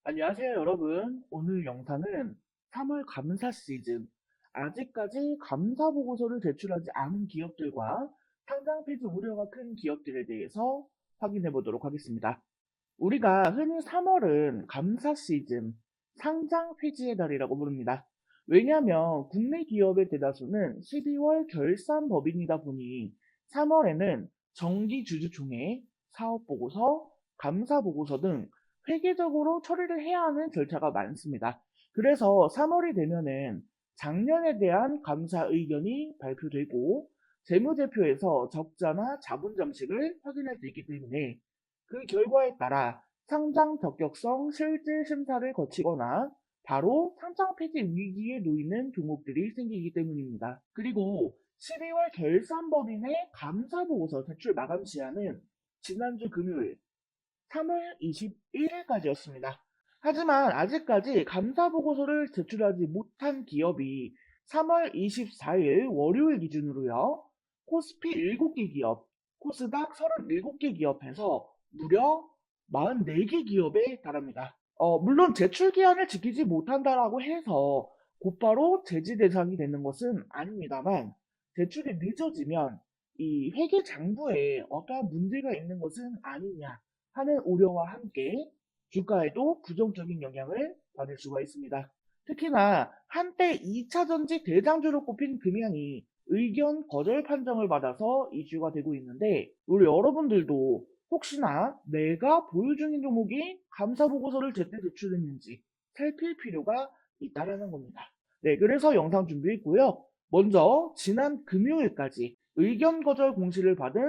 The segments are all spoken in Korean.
안녕하세요, 여러분. 오늘 영상은 3월 감사 시즌, 아직까지 감사 보고서를 제출하지 않은 기업들과 상장 폐지 우려가 큰 기업들에 대해서 확인해 보도록 하겠습니다. 우리가 흔히 3월은 감사 시즌, 상장 폐지의 달이라고 부릅니다. 왜냐하면 국내 기업의 대다수는 12월 결산 법인이다 보니 3월에는 정기 주주총회, 사업보고서, 감사보고서 등 회계적으로 처리를 해야 하는 절차가 많습니다. 그래서 3월이 되면은 작년에 대한 감사 의견이 발표되고 재무제표에서 적자나 자본 잠식을 확인할 수 있기 때문에 그 결과에 따라 상장 적격성 실질 심사를 거치거나 바로 상장 폐지 위기에 놓이는 종목들이 생기기 때문입니다. 그리고 12월 결산법인의 감사보고서 제출 마감 시한은 지난주 금요일 3월 21일까지였습니다. 하지만 아직까지 감사보고서를 제출하지 못한 기업이 3월 24일 월요일 기준으로요. 코스피 7개 기업, 코스닥 37개 기업에서 무려 44개 기업에 달합니다. 물론 제출 기한을 지키지 못한다라고 해서 곧바로 제지 대상이 되는 것은 아닙니다만 제출이 늦어지면 이 회계 장부에 어떠한 문제가 있는 것은 아니냐 하는 우려와 함께 주가에도 부정적인 영향을 받을 수가 있습니다. 특히나 한때 2차 전지 대장주로 꼽힌 금양이 의견 거절 판정을 받아서 이슈가 되고 있는데 우리 여러분들도 혹시나 내가 보유 중인 종목이 감사 보고서를 제때 제출했는지 살필 필요가 있다라는 겁니다. 네, 그래서 영상 준비했고요. 먼저 지난 금요일까지 의견 거절 공시를 받은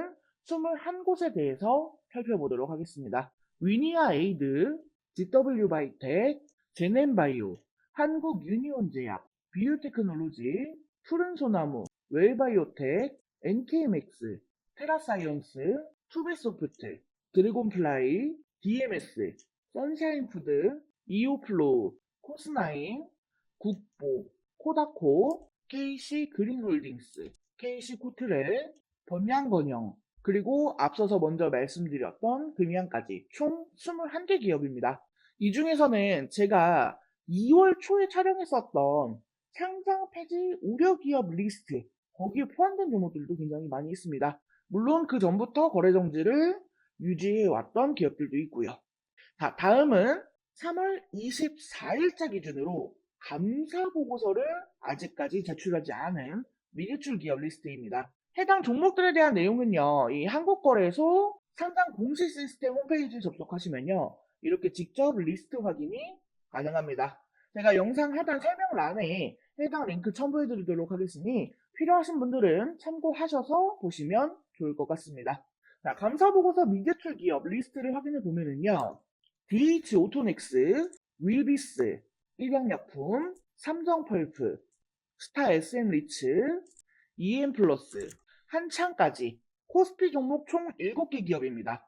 21곳에 대해서 살펴보도록 하겠습니다. 위니아 에이드, GW바이텍, 제넨바이오, 한국유니온제약, 비유테크놀로지, 푸른소나무, 웰바이오텍, NKMX, 테라사이언스, 투베소프트, 드래곤플라이, DMS, 선샤인푸드, 이오플로우, 코스나인, 국보, 코다코, KC 그린홀딩스, KC 코트렐, 번양건영, 그리고 앞서서 먼저 말씀드렸던 금양까지 총 21개 기업입니다. 이 중에서는 제가 2월 초에 촬영했었던 상장 폐지 우려 기업 리스트, 거기에 포함된 종목들도 굉장히 많이 있습니다. 물론 그 전부터 거래 정지를 유지해왔던 기업들도 있고요. 자, 다음은 3월 24일자 기준으로 감사 보고서를 아직까지 제출하지 않은 미제출 기업 리스트입니다. 해당 종목들에 대한 내용은요, 이 한국거래소 상장 공식 시스템 홈페이지에 접속하시면요, 이렇게 직접 리스트 확인이 가능합니다. 제가 영상 하단 설명란에 해당 링크 첨부해 드리도록 하겠으니 필요하신 분들은 참고하셔서 보시면 좋을 것 같습니다. 자, 감사 보고서 미제출 기업 리스트를 확인해 보면은요, DH 오토넥스, 윌비스, 일양약품, 삼성펄프, 스타 SM리츠, EM플러스, 한창까지 코스피 종목 총 7개 기업입니다.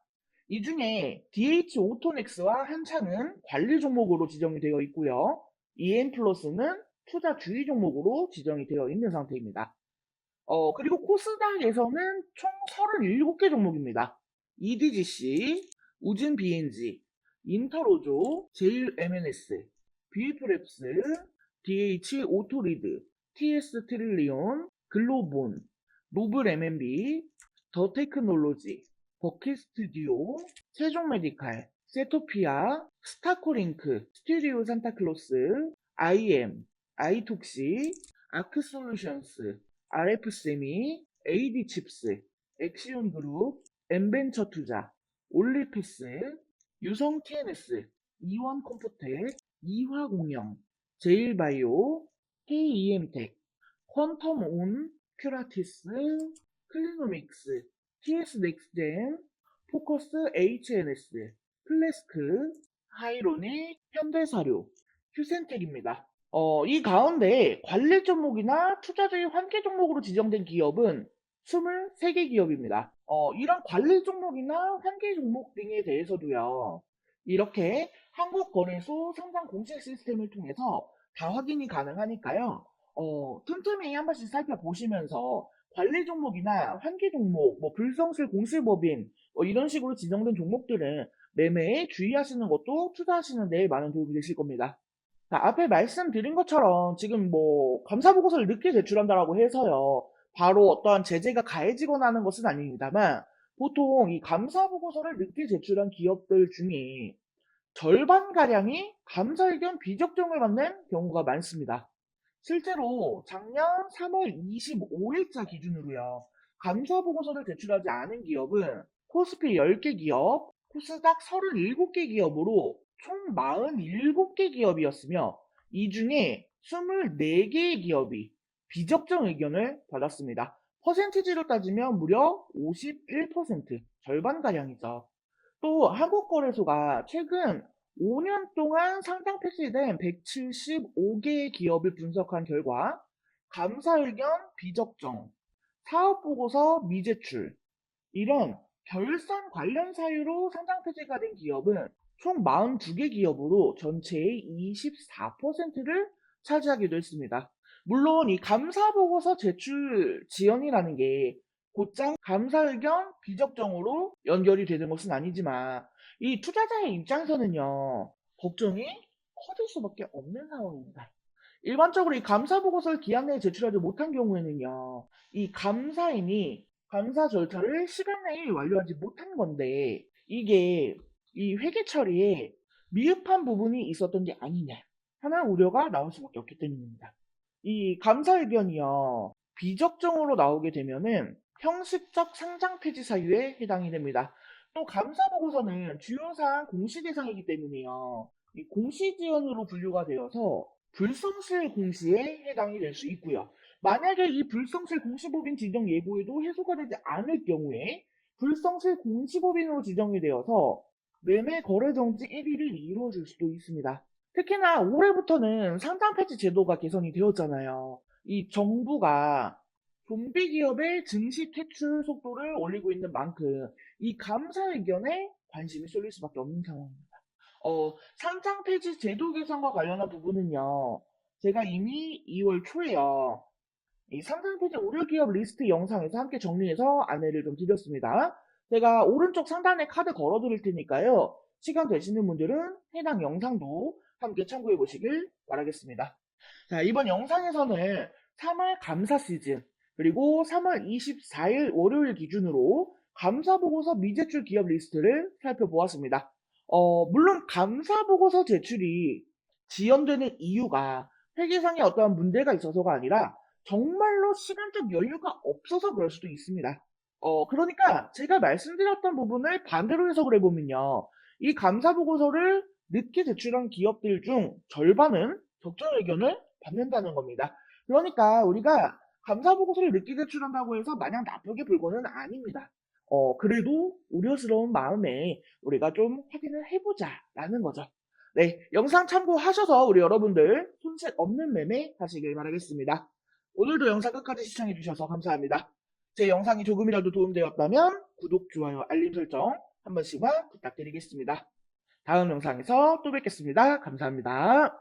이 중에 DH 오토넥스와 한창은 관리 종목으로 지정이 되어 있고요. EM플러스는 투자 주의 종목으로 지정이 되어 있는 상태입니다. 그리고 코스닥에서는 총 37개 종목입니다. EDGC, 우진 BNG, 인터로조, 제일 MNS, 비프랩스, DH 오토리드, TS 트릴리온, 글로본, 노블 M&B, 더 테크놀로지, 버킷 스튜디오, 세종 메디칼, 세토피아, 스타코링크, 스튜디오 산타클로스, IM, 아이톡시, 아크솔루션스, RF세미, AD칩스, 엑시온그룹, 엠벤처 투자, 올리피스, 유성 TNS, 이원컴포텍, 이화공영, 제일바이오, KEM텍, 퀀텀온, 큐라티스, 클리노믹스, TS넥스젠, 포커스 HNS, 플래스크, 하이로닉, 현대사료, 휴센텍입니다. 이 가운데 관리 종목이나 투자주의 환계 종목으로 지정된 기업은 23개 기업입니다. 이런 관리 종목이나 환계 종목 등에 대해서도요, 이렇게 한국거래소 상장 공식 시스템을 통해서 다 확인이 가능하니까요, 틈틈이 한 번씩 살펴보시면서 관리 종목이나 환기 종목, 불성실 공시법인 이런 식으로 지정된 종목들은 매매에 주의하시는 것도 투자하시는 데 많은 도움이 되실 겁니다. 자, 앞에 말씀드린 것처럼 지금 감사 보고서를 늦게 제출한다라고 해서요. 바로 어떠한 제재가 가해지거나 하는 것은 아닙니다만 보통 이 감사 보고서를 늦게 제출한 기업들 중에 절반가량이 감사 의견 비적정을 받는 경우가 많습니다. 실제로 작년 3월 25일자 기준으로요. 감사 보고서를 제출하지 않은 기업은 코스피 10개 기업, 코스닥 37개 기업으로 총 47개 기업이었으며 이 중에 24개의 기업이 비적정 의견을 받았습니다. 퍼센티지로 따지면 무려 51%, 절반가량이죠. 또 한국거래소가 최근 5년 동안 상장 폐지된 175개의 기업을 분석한 결과 감사 의견 비적정, 사업 보고서 미제출 이런 결산 관련 사유로 상장 폐지가 된 기업은 총 42개 기업으로 전체의 24%를 차지하기도 했습니다. 물론 이 감사 보고서 제출 지연이라는 게 곧장 감사 의견 비적정으로 연결이 되는 것은 아니지만 이 투자자의 입장에서는요, 걱정이 커질 수밖에 없는 상황입니다. 일반적으로 이 감사 보고서를 기한 내에 제출하지 못한 경우에는요, 이 감사인이 감사 절차를 시간 내에 완료하지 못한 건데, 이게 이 회계 처리에 미흡한 부분이 있었던 게 아니냐 하는 우려가 나올 수밖에 없기 때문입니다. 이 감사 의견이요, 비적정으로 나오게 되면은 형식적 상장 폐지 사유에 해당이 됩니다. 또 감사 보고서는 주요 사항 공시 대상이기 때문에요. 이 공시 지연으로 분류가 되어서 불성실 공시에 해당이 될 수 있고요. 만약에 이 불성실 공시법인 지정 예고에도 해소가 되지 않을 경우에 불성실 공시법인으로 지정이 되어서 매매 거래 정지 1일이 이루어질 수도 있습니다. 특히나 올해부터는 상장 폐지 제도가 개선이 되었잖아요. 이 정부가 좀비 기업의 증시 퇴출 속도를 올리고 있는 만큼 이 감사 의견에 관심이 쏠릴 수밖에 없는 상황입니다. 상장 폐지 제도 개선과 관련한 부분은요, 제가 이미 2월 초에요, 이 상장 폐지 우려 기업 리스트 영상에서 함께 정리해서 안내를 좀 드렸습니다. 제가 오른쪽 상단에 카드 걸어 드릴 테니까요, 시간 되시는 분들은 해당 영상도 함께 참고해 보시길 바라겠습니다. 자, 이번 영상에서는 3월 감사 시즌, 그리고 3월 24일 월요일 기준으로 감사 보고서 미제출 기업 리스트를 살펴보았습니다. 물론 감사 보고서 제출이 지연되는 이유가 회계상에 어떠한 문제가 있어서가 아니라 정말로 시간적 여유가 없어서 그럴 수도 있습니다. 그러니까 제가 말씀드렸던 부분을 반대로 해석을 해보면요. 이 감사 보고서를 늦게 제출한 기업들 중 절반은 적정 의견을 받는다는 겁니다. 그러니까 우리가 감사 보고서를 늦게 제출한다고 해서 마냥 나쁘게 볼 거는 아닙니다. 그래도 우려스러운 마음에 우리가 좀 확인을 해보자라는 거죠. 네, 영상 참고하셔서 우리 여러분들 손실 없는 매매 하시길 바라겠습니다. 오늘도 영상 끝까지 시청해주셔서 감사합니다. 제 영상이 조금이라도 도움되었다면 구독, 좋아요, 알림 설정 한 번씩만 부탁드리겠습니다. 다음 영상에서 또 뵙겠습니다. 감사합니다.